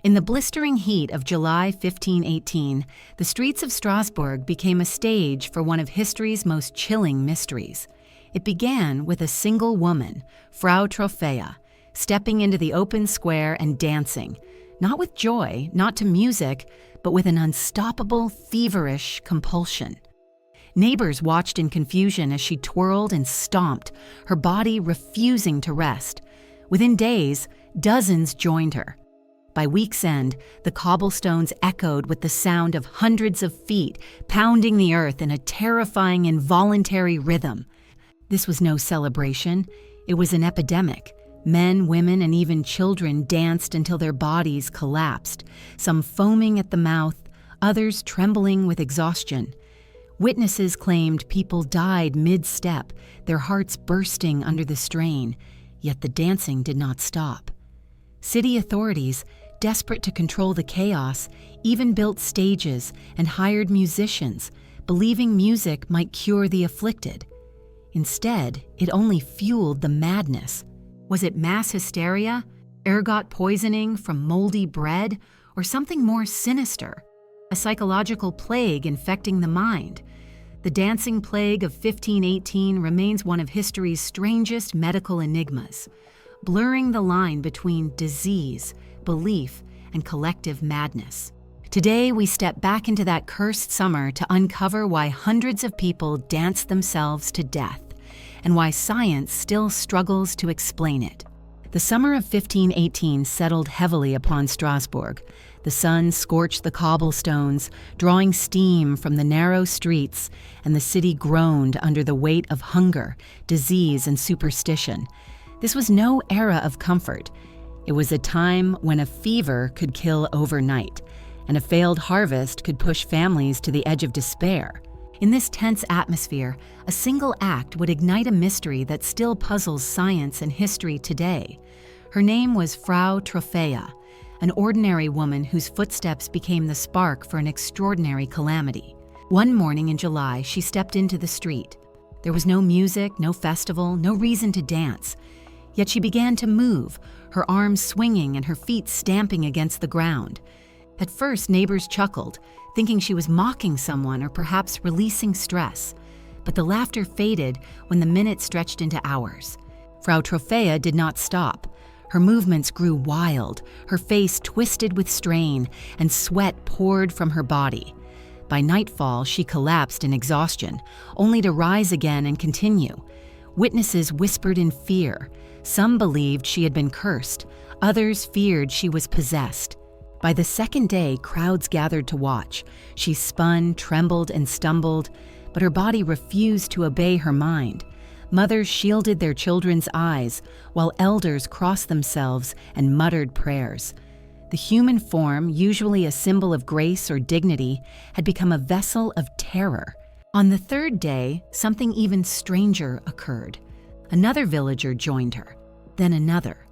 In the blistering heat of July 1518, the streets of Strasbourg became a stage for one of history's most chilling mysteries. It began with a single woman, Frau Troffea, stepping into the open square and dancing, not with joy, not to music, but with an unstoppable, feverish compulsion. Neighbors watched in confusion as she twirled and stomped, her body refusing to rest. Within days, dozens joined her. By week's end, the cobblestones echoed with the sound of hundreds of feet pounding the earth in a terrifying, involuntary rhythm. This was no celebration. It was an epidemic. Men, women, and even children danced until their bodies collapsed, some foaming at the mouth, others trembling with exhaustion. Witnesses claimed people died mid-step, their hearts bursting under the strain, yet the dancing did not stop. City authorities, desperate to control the chaos, even built stages and hired musicians, believing music might cure the afflicted. Instead, it only fueled the madness. Was it mass hysteria, ergot poisoning from moldy bread, or something more sinister? A psychological plague infecting the mind? The dancing plague of 1518 remains one of history's strangest medical enigmas, blurring the line between disease, belief, and collective madness. Today, we step back into that cursed summer to uncover why hundreds of people danced themselves to death, and why science still struggles to explain it. The summer of 1518 settled heavily upon Strasbourg. The sun scorched the cobblestones, drawing steam from the narrow streets, and the city groaned under the weight of hunger, disease, and superstition. This was no era of comfort. It was a time when a fever could kill overnight, and a failed harvest could push families to the edge of despair. In this tense atmosphere, a single act would ignite a mystery that still puzzles science and history today. Her name was Frau Troffea, an ordinary woman whose footsteps became the spark for an extraordinary calamity. One morning in July, she stepped into the street. There was no music, no festival, no reason to dance. Yet she began to move, her arms swinging and her feet stamping against the ground. At first, neighbors chuckled, thinking she was mocking someone or perhaps releasing stress. But the laughter faded when the minutes stretched into hours. Frau Troffea did not stop. Her movements grew wild, her face twisted with strain, and sweat poured from her body. By nightfall, she collapsed in exhaustion, only to rise again and continue. Witnesses whispered in fear. Some believed she had been cursed. Others feared she was possessed. By the second day, crowds gathered to watch. She spun, trembled, and stumbled, but her body refused to obey her mind. Mothers shielded their children's eyes, while elders crossed themselves and muttered prayers. The human form, usually a symbol of grace or dignity, had become a vessel of terror. On the third day, something even stranger occurred. Another villager joined her, then another.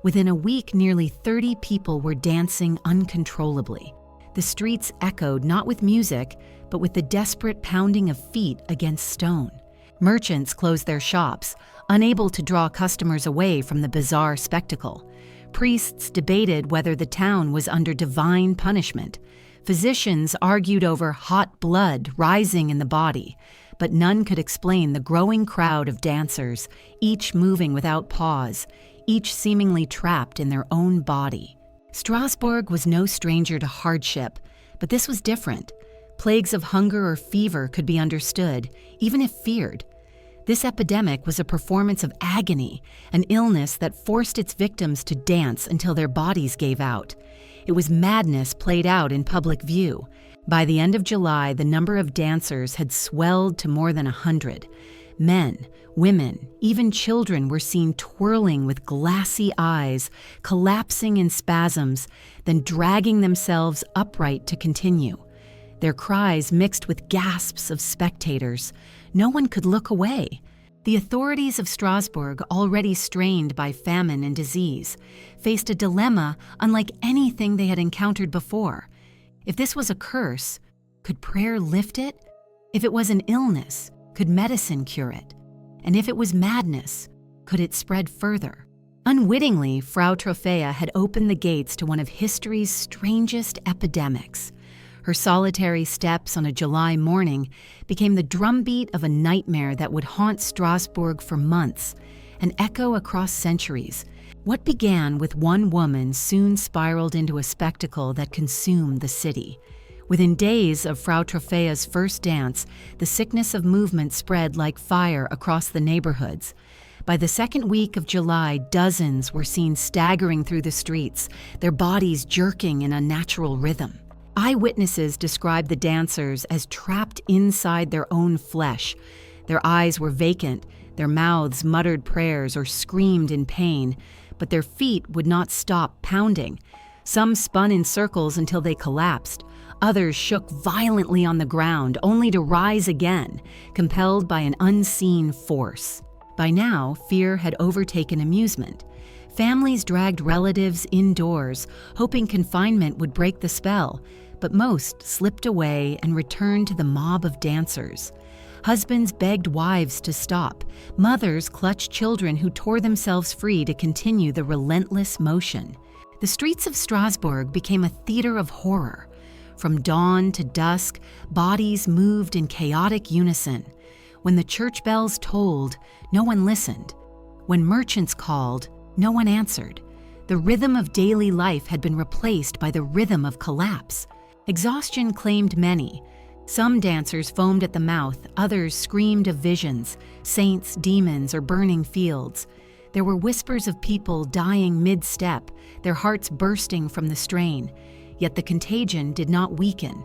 Within a week, nearly 30 people were dancing uncontrollably. The streets echoed not with music, but with the desperate pounding of feet against stone. Merchants closed their shops, unable to draw customers away from the bizarre spectacle. Priests debated whether the town was under divine punishment. Physicians argued over hot blood rising in the body, but none could explain the growing crowd of dancers, each moving without pause, each seemingly trapped in their own body. Strasbourg was no stranger to hardship, but this was different. Plagues of hunger or fever could be understood, even if feared. This epidemic was a performance of agony, an illness that forced its victims to dance until their bodies gave out. It was madness played out in public view. By the end of July, the number of dancers had swelled to more than 100. Men, women, even children were seen twirling with glassy eyes, collapsing in spasms, then dragging themselves upright to continue. Their cries mixed with gasps of spectators. No one could look away. The authorities of Strasbourg, already strained by famine and disease, faced a dilemma unlike anything they had encountered before. If this was a curse, could prayer lift it? If it was an illness, could medicine cure it? And if it was madness, could it spread further? Unwittingly, Frau Troffea had opened the gates to one of history's strangest epidemics. Her solitary steps on a July morning became the drumbeat of a nightmare that would haunt Strasbourg for months, an echo across centuries. What began with one woman soon spiraled into a spectacle that consumed the city. Within days of Frau Troffea's first dance, the sickness of movement spread like fire across the neighborhoods. By the second week of July, dozens were seen staggering through the streets, their bodies jerking in unnatural rhythm. Eyewitnesses described the dancers as trapped inside their own flesh. Their eyes were vacant, their mouths muttered prayers or screamed in pain, but their feet would not stop pounding. Some spun in circles until they collapsed. Others shook violently on the ground, only to rise again, compelled by an unseen force. By now, fear had overtaken amusement. Families dragged relatives indoors, hoping confinement would break the spell, but most slipped away and returned to the mob of dancers. Husbands begged wives to stop. Mothers clutched children who tore themselves free to continue the relentless motion. The streets of Strasbourg became a theater of horror. From dawn to dusk, bodies moved in chaotic unison. When the church bells tolled, no one listened. When merchants called, no one answered. The rhythm of daily life had been replaced by the rhythm of collapse. Exhaustion claimed many. Some dancers foamed at the mouth, others screamed of visions, saints, demons, or burning fields. There were whispers of people dying mid-step, their hearts bursting from the strain. Yet the contagion did not weaken.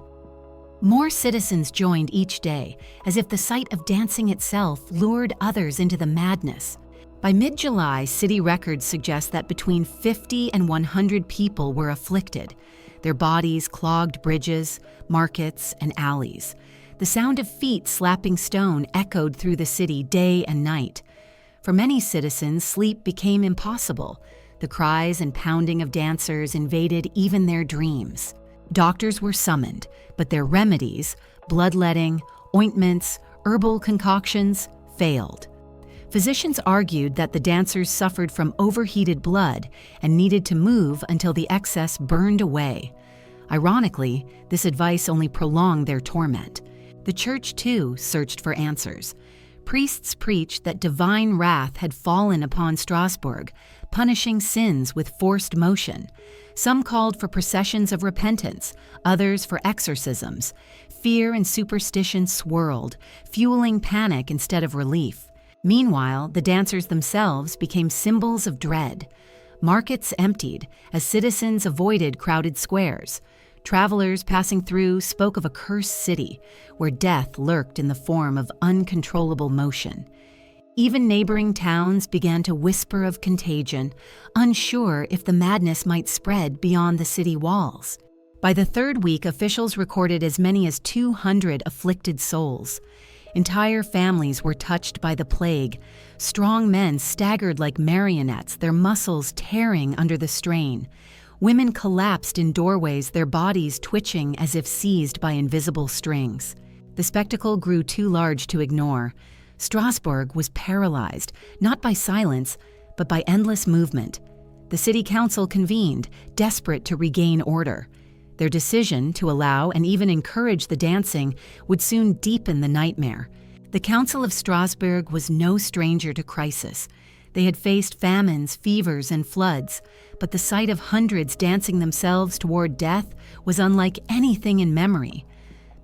More citizens joined each day, as if the sight of dancing itself lured others into the madness. By mid-July, city records suggest that between 50 and 100 people were afflicted. Their bodies clogged bridges, markets, and alleys. The sound of feet slapping stone echoed through the city day and night. For many citizens, sleep became impossible. The cries and pounding of dancers invaded even their dreams. Doctors were summoned, but their remedies, bloodletting, ointments, herbal concoctions, failed. Physicians argued that the dancers suffered from overheated blood and needed to move until the excess burned away. Ironically, this advice only prolonged their torment. The church, too, searched for answers. Priests preached that divine wrath had fallen upon Strasbourg, punishing sins with forced motion. Some called for processions of repentance, others for exorcisms. Fear and superstition swirled, fueling panic instead of relief. Meanwhile, the dancers themselves became symbols of dread. Markets emptied as citizens avoided crowded squares. Travelers passing through spoke of a cursed city where death lurked in the form of uncontrollable motion. Even neighboring towns began to whisper of contagion, unsure if the madness might spread beyond the city walls. By the third week, officials recorded as many as 200 afflicted souls. Entire families were touched by the plague. Strong men staggered like marionettes, their muscles tearing under the strain. Women collapsed in doorways, their bodies twitching as if seized by invisible strings. The spectacle grew too large to ignore. Strasbourg was paralyzed, not by silence, but by endless movement. The city council convened, desperate to regain order. Their decision to allow and even encourage the dancing would soon deepen the nightmare. The Council of Strasbourg was no stranger to crisis. They had faced famines, fevers, and floods, but the sight of hundreds dancing themselves toward death was unlike anything in memory.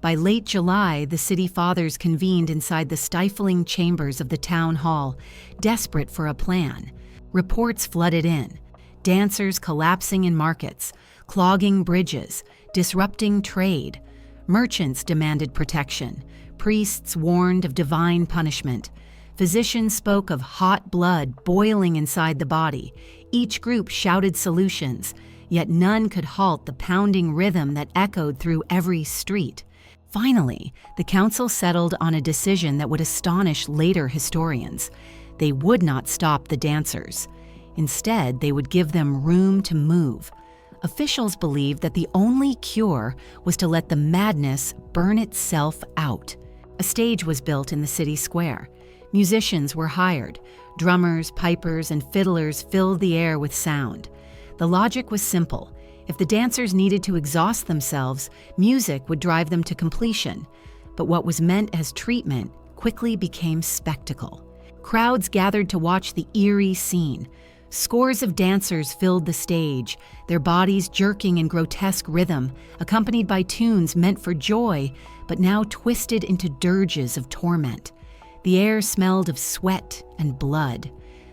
By late July, the city fathers convened inside the stifling chambers of the town hall, desperate for a plan. Reports flooded in. Dancers collapsing in markets, clogging bridges, disrupting trade. Merchants demanded protection. Priests warned of divine punishment. Physicians spoke of hot blood boiling inside the body. Each group shouted solutions, yet none could halt the pounding rhythm that echoed through every street. Finally, the council settled on a decision that would astonish later historians. They would not stop the dancers. Instead, they would give them room to move. Officials believed that the only cure was to let the madness burn itself out. A stage was built in the city square. Musicians were hired. Drummers, pipers, and fiddlers filled the air with sound. The logic was simple. If the dancers needed to exhaust themselves, music would drive them to completion. But what was meant as treatment quickly became spectacle. Crowds gathered to watch the eerie scene. Scores of dancers filled the stage, their bodies jerking in grotesque rhythm, accompanied by tunes meant for joy, but now twisted into dirges of torment. The air smelled of sweat and blood.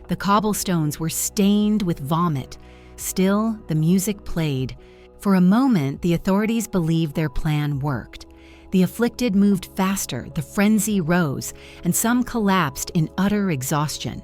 The cobblestones were stained with vomit. Still, the music played. For a moment, the authorities believed their plan worked. The afflicted moved faster, the frenzy rose, and some collapsed in utter exhaustion.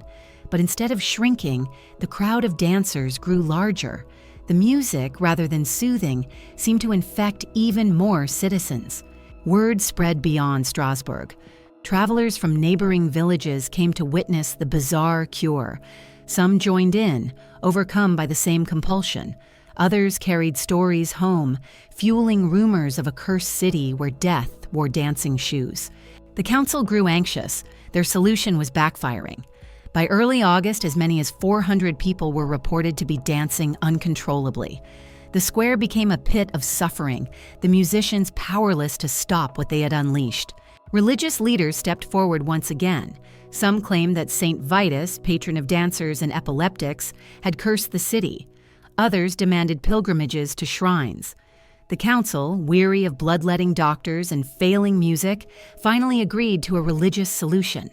But instead of shrinking, the crowd of dancers grew larger. The music, rather than soothing, seemed to infect even more citizens. Word spread beyond Strasbourg. Travelers from neighboring villages came to witness the bizarre cure. Some joined in, overcome by the same compulsion. Others carried stories home, fueling rumors of a cursed city where death wore dancing shoes. The council grew anxious. Their solution was backfiring. By early August, as many as 400 people were reported to be dancing uncontrollably. The square became a pit of suffering, the musicians powerless to stop what they had unleashed. Religious leaders stepped forward once again. Some claimed that Saint Vitus, patron of dancers and epileptics, had cursed the city. Others demanded pilgrimages to shrines. The council, weary of bloodletting doctors and failing music, finally agreed to a religious solution.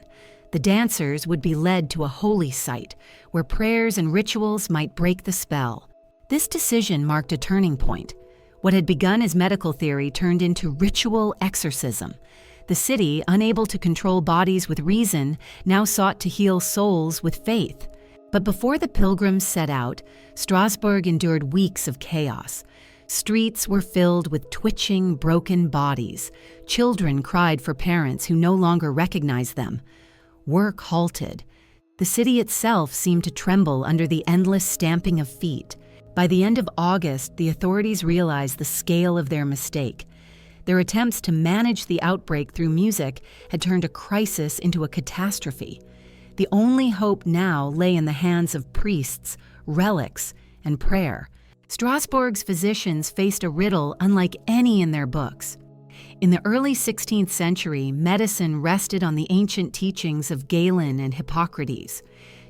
The dancers would be led to a holy site, where prayers and rituals might break the spell. This decision marked a turning point. What had begun as medical theory turned into ritual exorcism. The city, unable to control bodies with reason, now sought to heal souls with faith. But before the pilgrims set out, Strasbourg endured weeks of chaos. Streets were filled with twitching, broken bodies. Children cried for parents who no longer recognized them. Work halted. The city itself seemed to tremble under the endless stamping of feet. By the end of August, the authorities realized the scale of their mistake. Their attempts to manage the outbreak through music had turned a crisis into a catastrophe. The only hope now lay in the hands of priests, relics, and prayer. Strasbourg's physicians faced a riddle unlike any in their books. In the early 16th century, medicine rested on the ancient teachings of Galen and Hippocrates.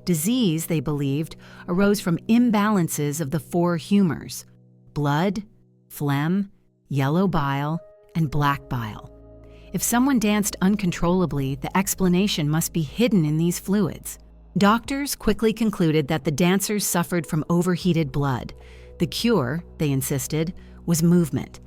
Disease, they believed, arose from imbalances of the four humors: blood, phlegm, yellow bile, and black bile. If someone danced uncontrollably, the explanation must be hidden in these fluids. Doctors quickly concluded that the dancers suffered from overheated blood. The cure, they insisted, was movement.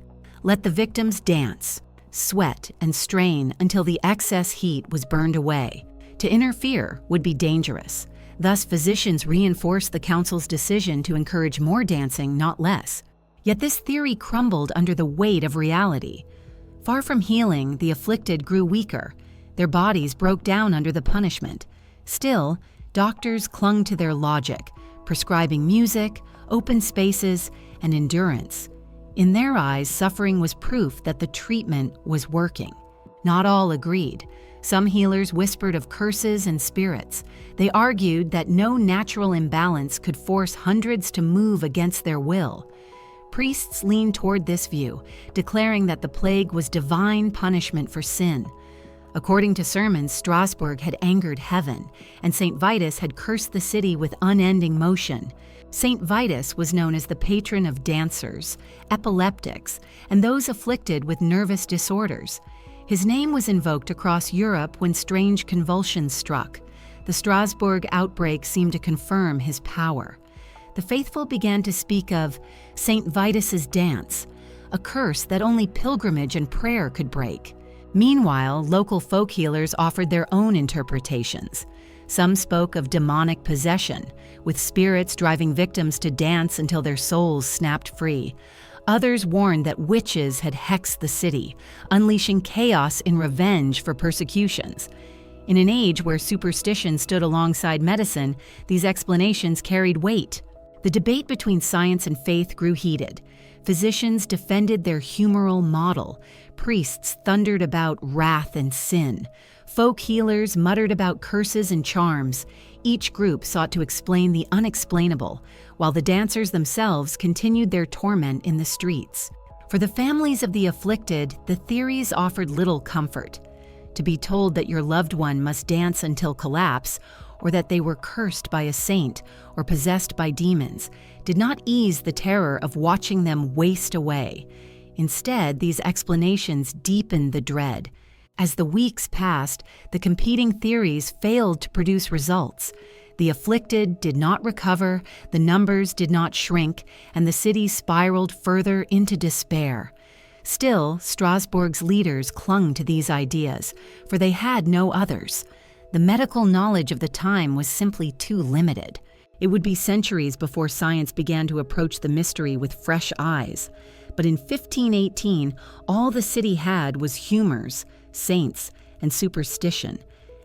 Let the victims dance, sweat, and strain until the excess heat was burned away. To interfere would be dangerous. Thus, physicians reinforced the council's decision to encourage more dancing, not less. Yet this theory crumbled under the weight of reality. Far from healing, the afflicted grew weaker. Their bodies broke down under the punishment. Still, doctors clung to their logic, prescribing music, open spaces, and endurance. In their eyes, suffering was proof that the treatment was working. Not all agreed. Some healers whispered of curses and spirits. They argued that no natural imbalance could force hundreds to move against their will. Priests leaned toward this view, declaring that the plague was divine punishment for sin. According to sermons, Strasbourg had angered heaven, and St. Vitus had cursed the city with unending motion. St. Vitus was known as the patron of dancers, epileptics, and those afflicted with nervous disorders. His name was invoked across Europe when strange convulsions struck. The Strasbourg outbreak seemed to confirm his power. The faithful began to speak of St. Vitus's dance, a curse that only pilgrimage and prayer could break. Meanwhile, local folk healers offered their own interpretations. Some spoke of demonic possession, with spirits driving victims to dance until their souls snapped free. Others warned that witches had hexed the city, unleashing chaos in revenge for persecutions. In an age where superstition stood alongside medicine, these explanations carried weight. The debate between science and faith grew heated. Physicians defended their humoral model. Priests thundered about wrath and sin. Folk healers muttered about curses and charms. Each group sought to explain the unexplainable, while the dancers themselves continued their torment in the streets. For the families of the afflicted, the theories offered little comfort. To be told that your loved one must dance until collapse, or that they were cursed by a saint or possessed by demons, did not ease the terror of watching them waste away. Instead, these explanations deepened the dread. As the weeks passed, the competing theories failed to produce results. The afflicted did not recover, the numbers did not shrink, and the city spiraled further into despair. Still, Strasbourg's leaders clung to these ideas, for they had no others. The medical knowledge of the time was simply too limited. It would be centuries before science began to approach the mystery with fresh eyes. But in 1518, all the city had was humors, saints, and superstition,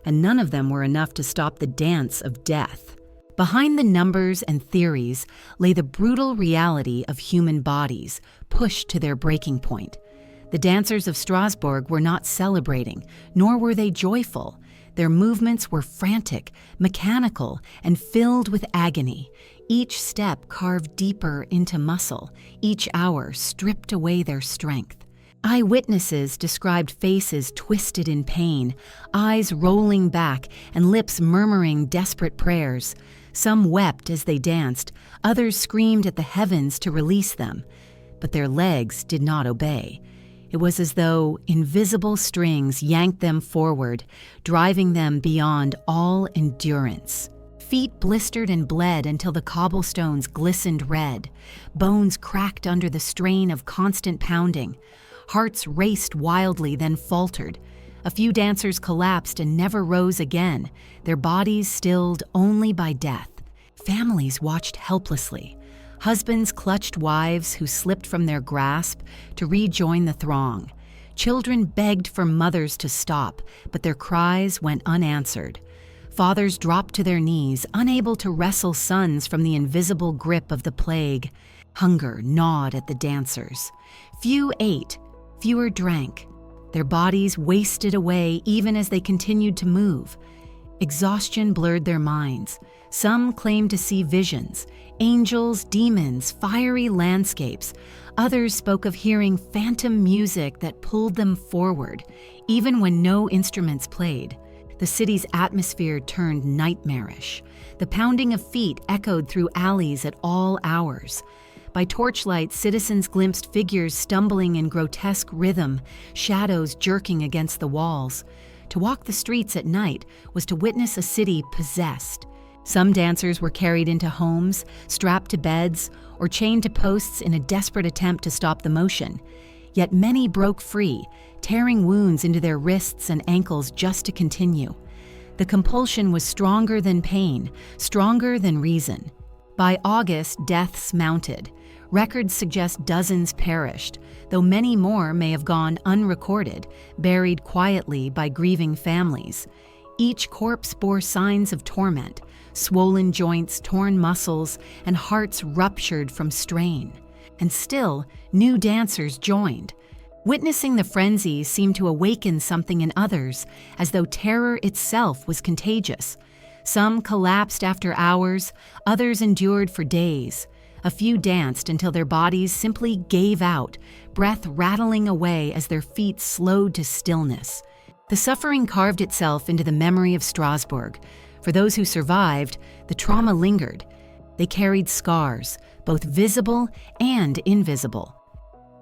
and none of them were enough to stop the dance of death. Behind the numbers and theories lay the brutal reality of human bodies, pushed to their breaking point. The dancers of Strasbourg were not celebrating, nor were they joyful. Their movements were frantic, mechanical, and filled with agony. Each step carved deeper into muscle, each hour stripped away their strength. Eyewitnesses described faces twisted in pain, eyes rolling back, and lips murmuring desperate prayers. Some wept as they danced, others screamed at the heavens to release them. But their legs did not obey. It was as though invisible strings yanked them forward, driving them beyond all endurance. Feet blistered and bled until the cobblestones glistened red. Bones cracked under the strain of constant pounding. Hearts raced wildly, then faltered. A few dancers collapsed and never rose again, their bodies stilled only by death. Families watched helplessly. Husbands clutched wives who slipped from their grasp to rejoin the throng. Children begged for mothers to stop, but their cries went unanswered. Fathers dropped to their knees, unable to wrestle sons from the invisible grip of the plague. Hunger gnawed at the dancers. Few ate, fewer drank. Their bodies wasted away even as they continued to move. Exhaustion blurred their minds. Some claimed to see visions, angels, demons, fiery landscapes. Others spoke of hearing phantom music that pulled them forward, even when no instruments played. The city's atmosphere turned nightmarish. The pounding of feet echoed through alleys at all hours. By torchlight, citizens glimpsed figures stumbling in grotesque rhythm, shadows jerking against the walls. To walk the streets at night was to witness a city possessed. Some dancers were carried into homes, strapped to beds, or chained to posts in a desperate attempt to stop the motion. Yet many broke free, tearing wounds into their wrists and ankles just to continue. The compulsion was stronger than pain, stronger than reason. By August, deaths mounted. Records suggest dozens perished, though many more may have gone unrecorded, buried quietly by grieving families. Each corpse bore signs of torment, swollen joints, torn muscles, and hearts ruptured from strain. And still, new dancers joined. Witnessing the frenzy seemed to awaken something in others, as though terror itself was contagious. Some collapsed after hours, others endured for days. A few danced until their bodies simply gave out, breath rattling away as their feet slowed to stillness. The suffering carved itself into the memory of Strasbourg. For those who survived, the trauma lingered. They carried scars, both visible and invisible.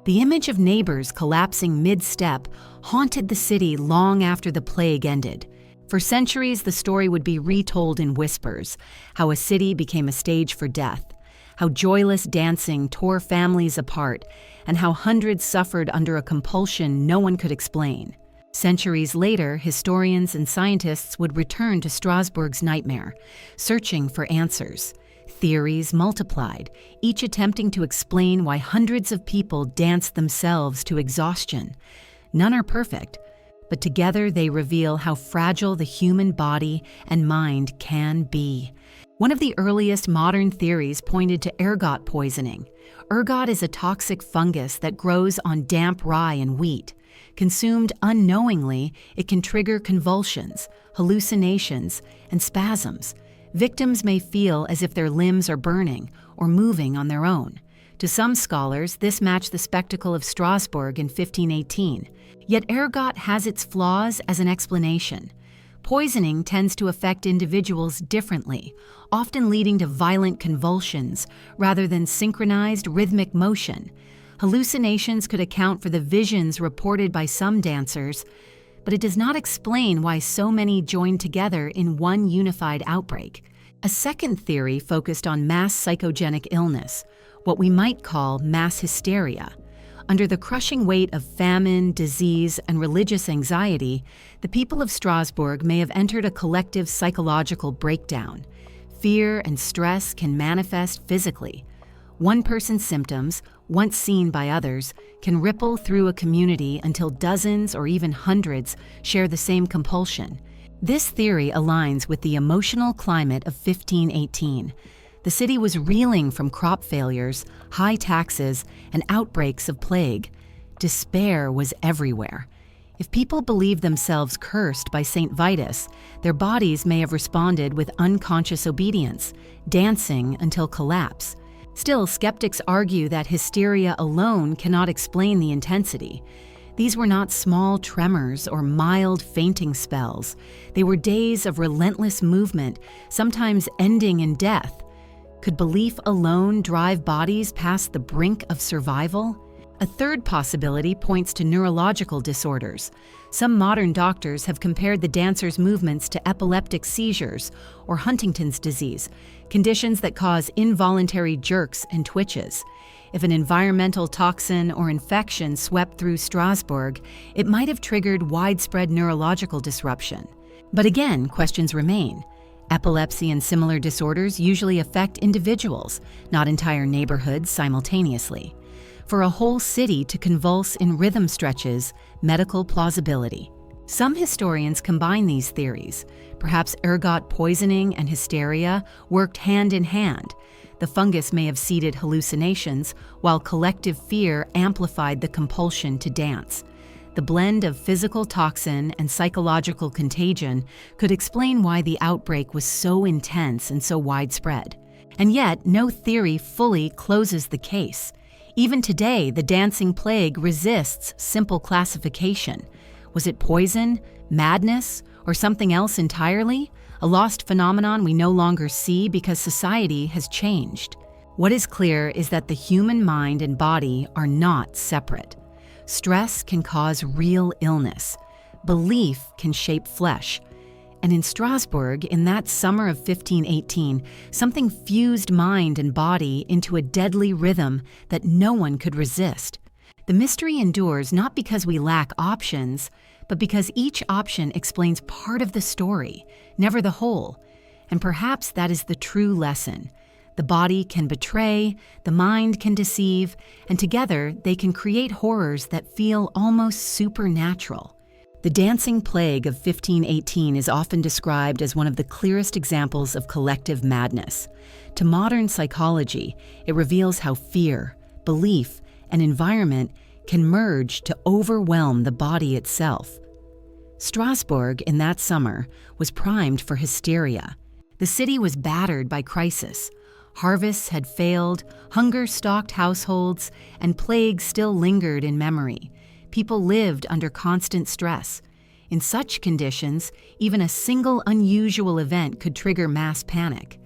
The image of neighbors collapsing mid-step haunted the city long after the plague ended. For centuries, the story would be retold in whispers, how a city became a stage for death, how joyless dancing tore families apart, and how hundreds suffered under a compulsion no one could explain. Centuries later, historians and scientists would return to Strasbourg's nightmare, searching for answers. Theories multiplied, each attempting to explain why hundreds of people danced themselves to exhaustion. None are perfect, but together they reveal how fragile the human body and mind can be. One of the earliest modern theories pointed to ergot poisoning. Ergot is a toxic fungus that grows on damp rye and wheat. Consumed unknowingly, it can trigger convulsions, hallucinations, and spasms. Victims may feel as if their limbs are burning or moving on their own. To some scholars, this matched the spectacle of Strasbourg in 1518. Yet ergot has its flaws as an explanation. Poisoning tends to affect individuals differently, often leading to violent convulsions rather than synchronized rhythmic motion. Hallucinations could account for the visions reported by some dancers, but it does not explain why so many joined together in one unified outbreak. A second theory focused on mass psychogenic illness, what we might call mass hysteria. Under the crushing weight of famine, disease, and religious anxiety, the people of Strasbourg may have entered a collective psychological breakdown. Fear and stress can manifest physically. One person's symptoms, once seen by others, can ripple through a community until dozens or even hundreds share the same compulsion. This theory aligns with the emotional climate of 1518. The city was reeling from crop failures, high taxes, and outbreaks of plague. Despair was everywhere. If people believed themselves cursed by Saint Vitus, their bodies may have responded with unconscious obedience, dancing until collapse. Still, skeptics argue that hysteria alone cannot explain the intensity. These were not small tremors or mild fainting spells. They were days of relentless movement, sometimes ending in death. Could belief alone drive bodies past the brink of survival? A third possibility points to neurological disorders. Some modern doctors have compared the dancers' movements to epileptic seizures or Huntington's disease, conditions that cause involuntary jerks and twitches. If an environmental toxin or infection swept through Strasbourg, it might have triggered widespread neurological disruption. But again, questions remain. Epilepsy and similar disorders usually affect individuals, not entire neighborhoods simultaneously. For a whole city to convulse in rhythm stretches, medical plausibility. Some historians combine these theories. Perhaps ergot poisoning and hysteria worked hand in hand. The fungus may have seeded hallucinations, while collective fear amplified the compulsion to dance. The blend of physical toxin and psychological contagion could explain why the outbreak was so intense and so widespread. And yet, no theory fully closes the case. Even today, the dancing plague resists simple classification. Was it poison, madness, or something else entirely? A lost phenomenon we no longer see because society has changed. What is clear is that the human mind and body are not separate. Stress can cause real illness. Belief can shape flesh. And in Strasbourg, in that summer of 1518, something fused mind and body into a deadly rhythm that no one could resist. The mystery endures not because we lack options, but because each option explains part of the story, never the whole. And perhaps that is the true lesson. The body can betray, the mind can deceive, and together they can create horrors that feel almost supernatural. The dancing plague of 1518 is often described as one of the clearest examples of collective madness. To modern psychology, it reveals how fear, belief, and environment can merge to overwhelm the body itself. Strasbourg, in that summer, was primed for hysteria. The city was battered by crisis. Harvests had failed, hunger stalked households, and plague still lingered in memory. People lived under constant stress. In such conditions, even a single unusual event could trigger mass panic.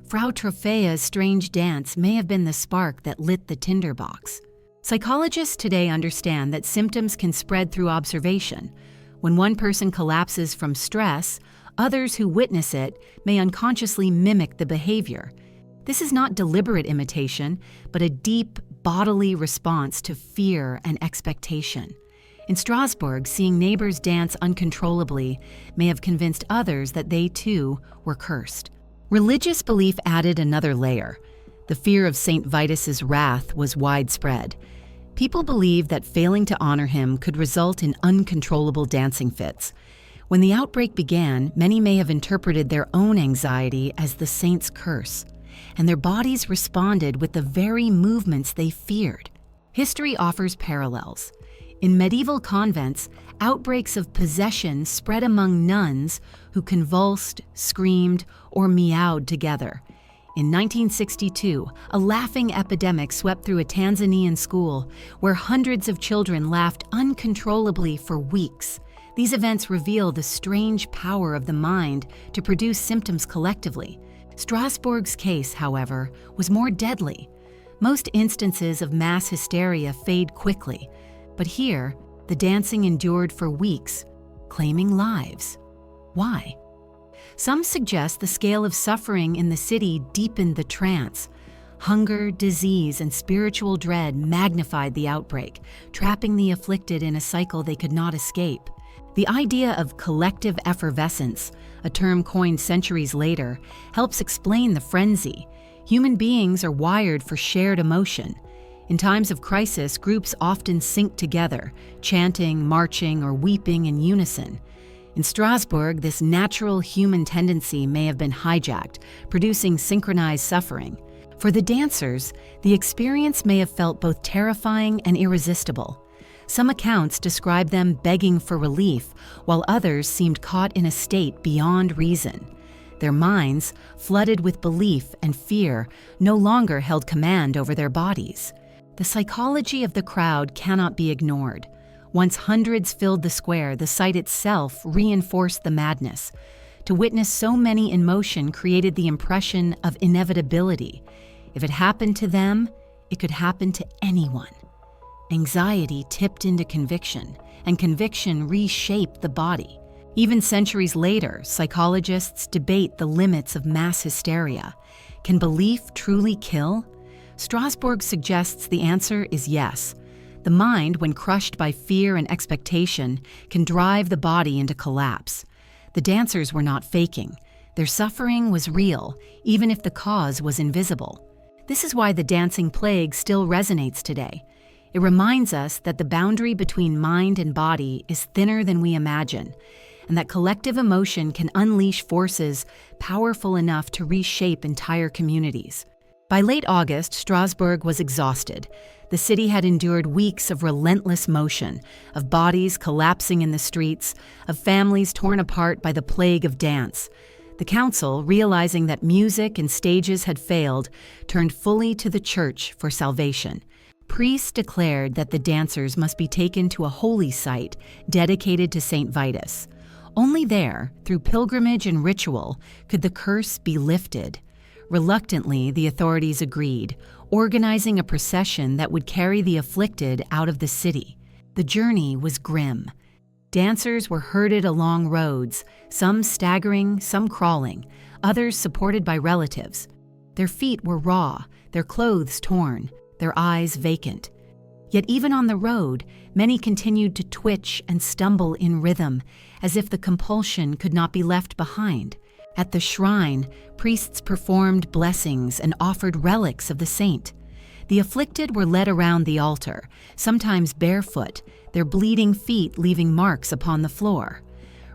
Frau Troffea's strange dance may have been the spark that lit the tinderbox. Psychologists today understand that symptoms can spread through observation. When one person collapses from stress, others who witness it may unconsciously mimic the behavior. This is not deliberate imitation, but a deep, bodily response to fear and expectation. In Strasbourg, seeing neighbors dance uncontrollably may have convinced others that they too were cursed. Religious belief added another layer. The fear of Saint Vitus's wrath was widespread. People believed that failing to honor him could result in uncontrollable dancing fits. When the outbreak began, many may have interpreted their own anxiety as the saint's curse, and their bodies responded with the very movements they feared. History offers parallels. In medieval convents, outbreaks of possession spread among nuns who convulsed, screamed, or meowed together. In 1962, a laughing epidemic swept through a Tanzanian school where hundreds of children laughed uncontrollably for weeks. These events reveal the strange power of the mind to produce symptoms collectively. Strasbourg's case, however, was more deadly. Most instances of mass hysteria fade quickly, but here, the dancing endured for weeks, claiming lives. Why? Some suggest the scale of suffering in the city deepened the trance. Hunger, disease, and spiritual dread magnified the outbreak, trapping the afflicted in a cycle they could not escape. The idea of collective effervescence, a term coined centuries later, helps explain the frenzy. Human beings are wired for shared emotion. In times of crisis, groups often sync together, chanting, marching, or weeping in unison. In Strasbourg, this natural human tendency may have been hijacked, producing synchronized suffering. For the dancers, the experience may have felt both terrifying and irresistible. Some accounts describe them begging for relief, while others seemed caught in a state beyond reason. Their minds, flooded with belief and fear, no longer held command over their bodies. The psychology of the crowd cannot be ignored. Once hundreds filled the square, the sight itself reinforced the madness. To witness so many in motion created the impression of inevitability. If it happened to them, it could happen to anyone. Anxiety tipped into conviction, and conviction reshaped the body. Even centuries later, psychologists debate the limits of mass hysteria. Can belief truly kill? Strasbourg suggests the answer is yes. The mind, when crushed by fear and expectation, can drive the body into collapse. The dancers were not faking. Their suffering was real, even if the cause was invisible. This is why the dancing plague still resonates today. It reminds us that the boundary between mind and body is thinner than we imagine, and that collective emotion can unleash forces powerful enough to reshape entire communities. By late August, Strasbourg was exhausted. The city had endured weeks of relentless motion, of bodies collapsing in the streets, of families torn apart by the plague of dance. The council, realizing that music and stages had failed, turned fully to the church for salvation. Priests declared that the dancers must be taken to a holy site dedicated to Saint Vitus. Only there, through pilgrimage and ritual, could the curse be lifted. Reluctantly, the authorities agreed, organizing a procession that would carry the afflicted out of the city. The journey was grim. Dancers were herded along roads, some staggering, some crawling, others supported by relatives. Their feet were raw, their clothes torn, their eyes vacant. Yet even on the road, many continued to twitch and stumble in rhythm, as if the compulsion could not be left behind. At the shrine, priests performed blessings and offered relics of the saint. The afflicted were led around the altar, sometimes barefoot, their bleeding feet leaving marks upon the floor.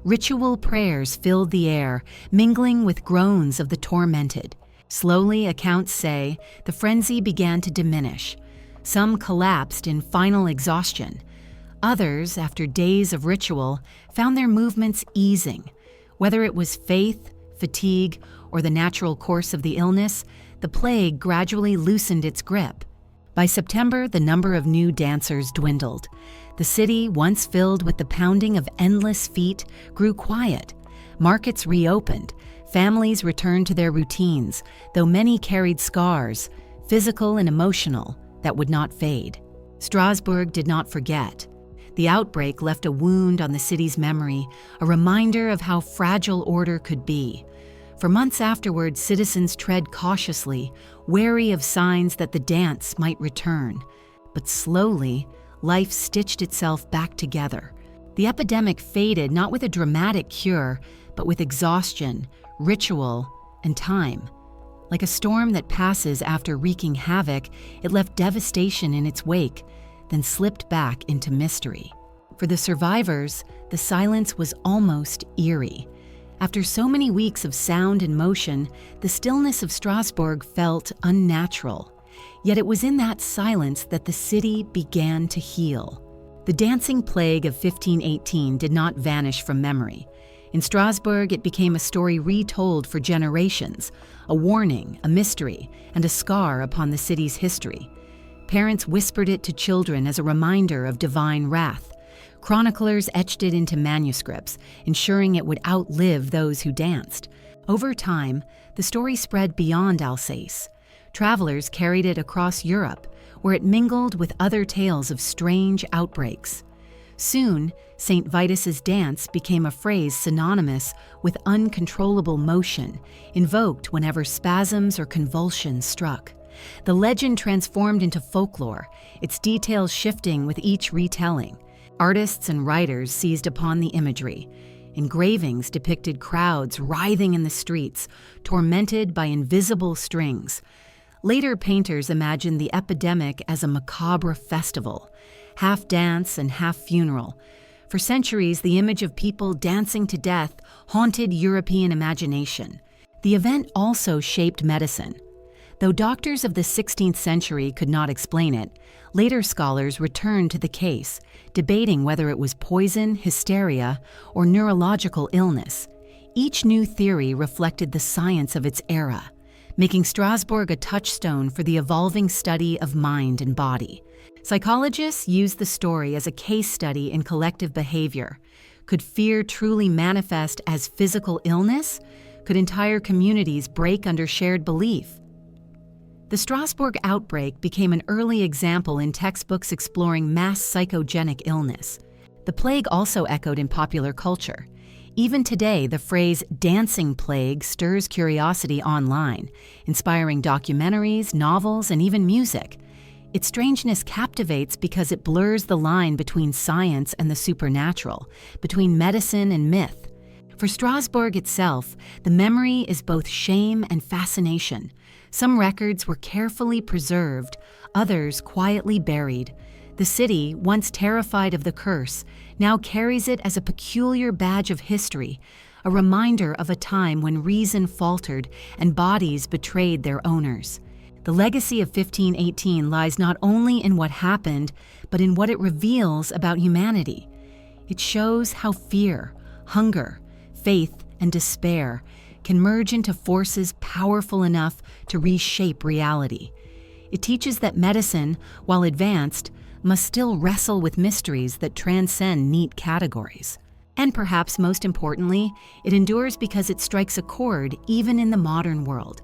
Ritual prayers filled the air, mingling with groans of the tormented. Slowly, accounts say, the frenzy began to diminish. Some collapsed in final exhaustion. Others, after days of ritual, found their movements easing. Whether it was faith, fatigue, or the natural course of the illness, the plague gradually loosened its grip. By September, the number of new dancers dwindled. The city, once filled with the pounding of endless feet, grew quiet. Markets reopened. Families returned to their routines, though many carried scars, physical and emotional, that would not fade. Strasbourg did not forget. The outbreak left a wound on the city's memory, a reminder of how fragile order could be. For months afterward, citizens tread cautiously, wary of signs that the dance might return. But slowly, life stitched itself back together. The epidemic faded not with a dramatic cure, but with exhaustion, ritual, and time. Like a storm that passes after wreaking havoc, it left devastation in its wake, then slipped back into mystery. For the survivors, the silence was almost eerie. After so many weeks of sound and motion, the stillness of Strasbourg felt unnatural. Yet it was in that silence that the city began to heal. The dancing plague of 1518 did not vanish from memory. In Strasbourg, it became a story retold for generations, a warning, a mystery, and a scar upon the city's history. Parents whispered it to children as a reminder of divine wrath. Chroniclers etched it into manuscripts, ensuring it would outlive those who danced. Over time, the story spread beyond Alsace. Travelers carried it across Europe, where it mingled with other tales of strange outbreaks. Soon, St. Vitus's dance became a phrase synonymous with uncontrollable motion, invoked whenever spasms or convulsions struck. The legend transformed into folklore, its details shifting with each retelling. Artists and writers seized upon the imagery. Engravings depicted crowds writhing in the streets, tormented by invisible strings. Later painters imagined the epidemic as a macabre festival, half dance and half funeral. For centuries, the image of people dancing to death haunted European imagination. The event also shaped medicine. Though doctors of the 16th century could not explain it, later scholars returned to the case, debating whether it was poison, hysteria, or neurological illness. Each new theory reflected the science of its era, making Strasbourg a touchstone for the evolving study of mind and body. Psychologists use the story as a case study in collective behavior. Could fear truly manifest as physical illness? Could entire communities break under shared belief? The Strasbourg outbreak became an early example in textbooks exploring mass psychogenic illness. The plague also echoed in popular culture. Even today, the phrase dancing plague stirs curiosity online, inspiring documentaries, novels, and even music. Its strangeness captivates because it blurs the line between science and the supernatural, between medicine and myth. For Strasbourg itself, the memory is both shame and fascination. Some records were carefully preserved, others quietly buried. The city, once terrified of the curse, now carries it as a peculiar badge of history, a reminder of a time when reason faltered and bodies betrayed their owners. The legacy of 1518 lies not only in what happened, but in what it reveals about humanity. It shows how fear, hunger, faith, and despair can merge into forces powerful enough to reshape reality. It teaches that medicine, while advanced, must still wrestle with mysteries that transcend neat categories. And perhaps most importantly, it endures because it strikes a chord even in the modern world.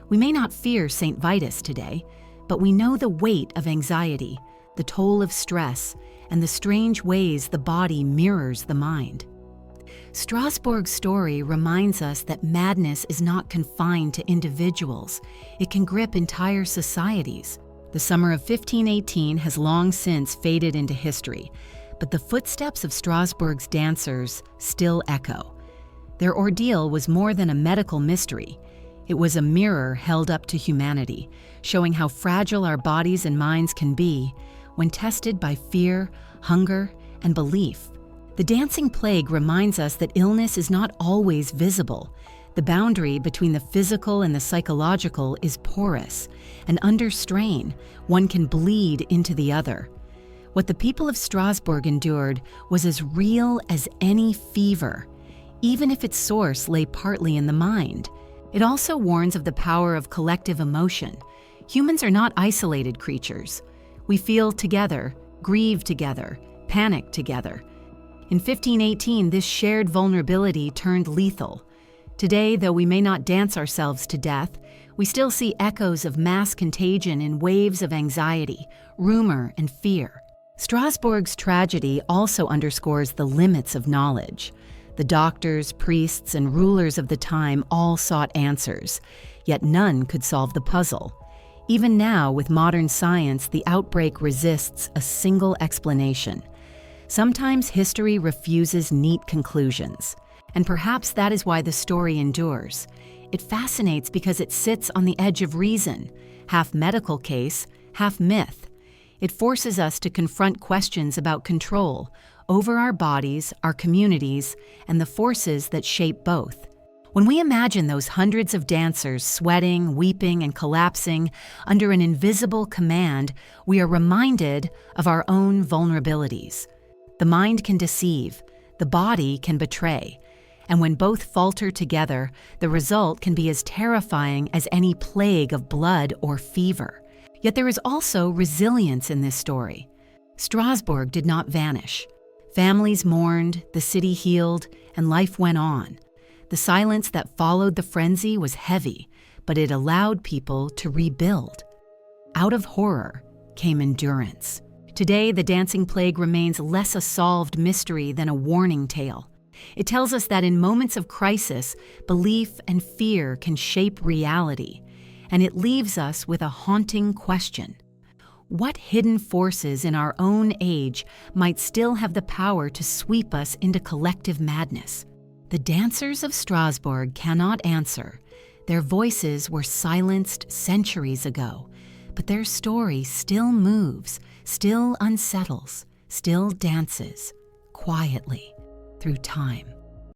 We may not fear St. Vitus today, but we know the weight of anxiety, the toll of stress, and the strange ways the body mirrors the mind. Strasbourg's story reminds us that madness is not confined to individuals. It can grip entire societies. The summer of 1518 has long since faded into history, but the footsteps of Strasbourg's dancers still echo. Their ordeal was more than a medical mystery. It was a mirror held up to humanity, showing how fragile our bodies and minds can be when tested by fear, hunger, and belief. The dancing plague reminds us that illness is not always visible. The boundary between the physical and the psychological is porous, and under strain, one can bleed into the other. What the people of Strasbourg endured was as real as any fever, even if its source lay partly in the mind. It also warns of the power of collective emotion. Humans are not isolated creatures. We feel together, grieve together, panic together. In 1518, this shared vulnerability turned lethal. Today, though we may not dance ourselves to death, we still see echoes of mass contagion in waves of anxiety, rumor, and fear. Strasbourg's tragedy also underscores the limits of knowledge. The doctors, priests, and rulers of the time all sought answers, yet none could solve the puzzle. Even now, with modern science, the outbreak resists a single explanation. Sometimes history refuses neat conclusions, and perhaps that is why the story endures. It fascinates because it sits on the edge of reason, half medical case, half myth. It forces us to confront questions about control over our bodies, our communities, and the forces that shape both. When we imagine those hundreds of dancers sweating, weeping, and collapsing under an invisible command, we are reminded of our own vulnerabilities. The mind can deceive, the body can betray, and when both falter together, the result can be as terrifying as any plague of blood or fever. Yet there is also resilience in this story. Strasbourg did not vanish. Families mourned, the city healed, and life went on. The silence that followed the frenzy was heavy, but it allowed people to rebuild. Out of horror came endurance. Today, the dancing plague remains less a solved mystery than a warning tale. It tells us that in moments of crisis, belief and fear can shape reality, and it leaves us with a haunting question. What hidden forces in our own age might still have the power to sweep us into collective madness? The dancers of Strasbourg cannot answer. Their voices were silenced centuries ago, but their story still moves, still unsettles, still dances, quietly through time.